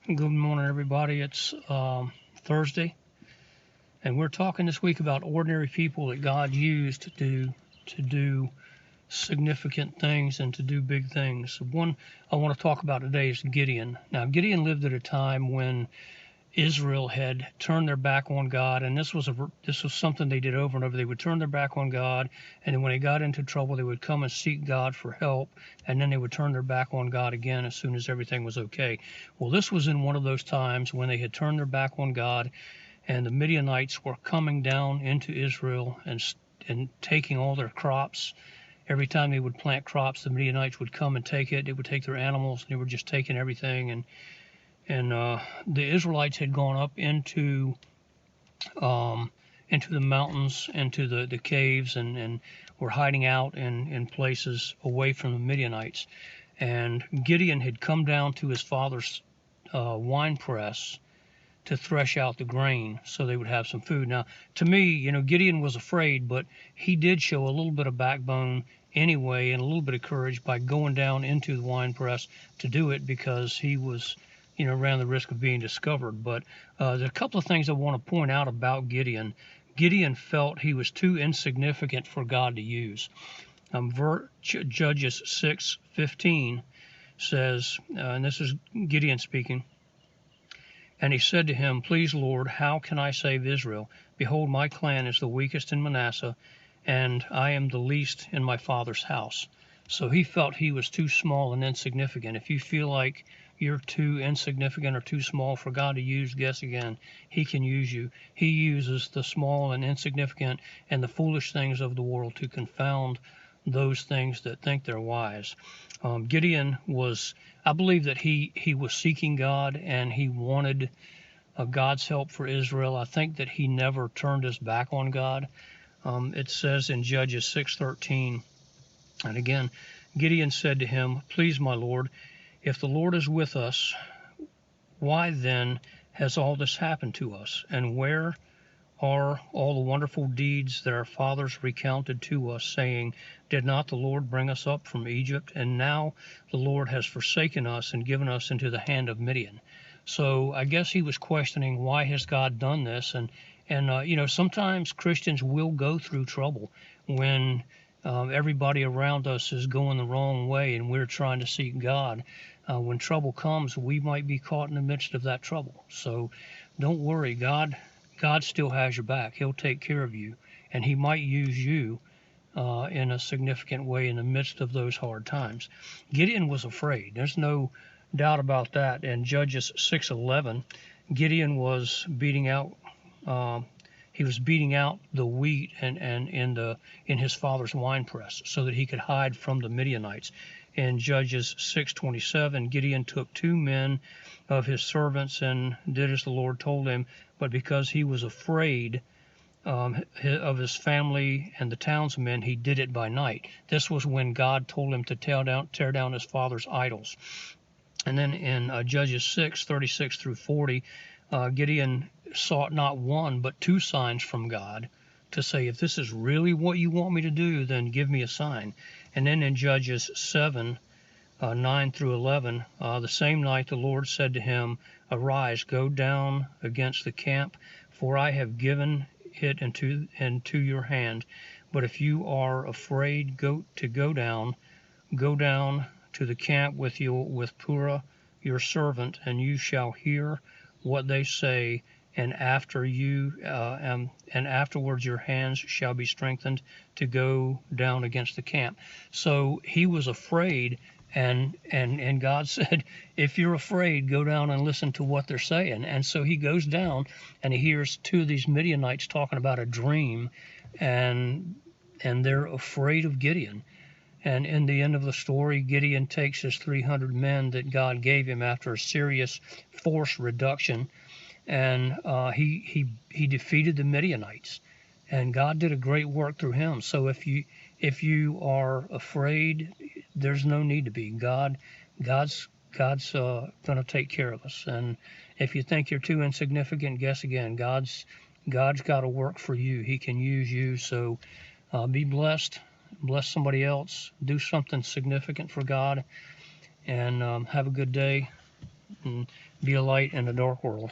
Good morning, everybody. It's Thursday, and we're talking this week about ordinary people that God used to do significant things and to do big things. One I want to talk about today is Gideon. Now, Gideon lived at a time when Israel had turned their back on God, and this was something they did over and over. They would turn their back on God, and then when they got into trouble, they would come and seek God for help, and then they would turn their back on God again as soon as everything was okay. Well, this was in one of those times when they had turned their back on God, and the Midianites were coming down into Israel and taking all their crops. Every time they would plant crops, the Midianites would come and take it. They would take their animals, and they were just taking everything. And the Israelites had gone up into the mountains, into the caves, and were hiding out in places away from the Midianites. And Gideon had come down to his father's wine press to thresh out the grain so they would have some food. Now, to me, Gideon was afraid, but he did show a little bit of backbone anyway and a little bit of courage by going down into the wine press to do it because he was, ran the risk of being discovered. But there's a couple of things I want to point out about Gideon. Gideon felt he was too insignificant for God to use. Judges 6:15 says, and this is Gideon speaking, and he said to him, Please, Lord, how can I save Israel? Behold, my clan is the weakest in Manasseh, and I am the least in my father's house. So he felt he was too small and insignificant. If you feel like you're too insignificant or too small for God to use, guess again, he can use you. He uses the small and insignificant and the foolish things of the world to confound those things that think they're wise. Gideon was, I believe that he was seeking God and he wanted God's help for Israel. I think that he never turned his back on God. It says in Judges 6:13, and again, Gideon said to him, Please, my Lord, if the Lord is with us, why then has all this happened to us? And where are all the wonderful deeds that our fathers recounted to us, saying, Did not the Lord bring us up from Egypt? And now the Lord has forsaken us and given us into the hand of Midian. So I guess he was questioning, why has God done this? And sometimes Christians will go through trouble when everybody around us is going the wrong way and we're trying to seek God. When trouble comes, we might be caught in the midst of that trouble. So don't worry, God still has your back. He'll take care of you, and he might use you in a significant way in the midst of those hard times. Gideon was afraid. There's no doubt about that. In Judges 6:11, Gideon was beating out. He was beating out the wheat and in his father's winepress so that he could hide from the Midianites. In Judges 6:27, Gideon took 2 men of his servants and did as the Lord told him, but because he was afraid of his family and the townsmen, he did it by night. This was when God told him to tear down his father's idols. And then in Judges 6:36 through 40, Gideon sought not one but 2 signs from God to say, if this is really what you want me to do, then give me a sign. And then in Judges 7:9 through 11, the same night the Lord said to him, Arise, go down against the camp, for I have given it into your hand. But if you are afraid, go down to the camp with Purah your servant, and you shall hear what they say, and afterwards your hands shall be strengthened to go down against the camp. So he was afraid, and God said, if you're afraid, go down and listen to what they're saying. And so he goes down and he hears 2 of these Midianites talking about a dream, and they're afraid of Gideon. And in the end of the story, Gideon takes his 300 men that God gave him after a serious force reduction, and he defeated the Midianites, and God did a great work through him. So if you are afraid, there's no need to be. God's going to take care of us. And if you think you're too insignificant, guess again. God's got to work for you. He can use you. So be blessed. Bless somebody else. Do something significant for God. And have a good day. and be a light in a dark world.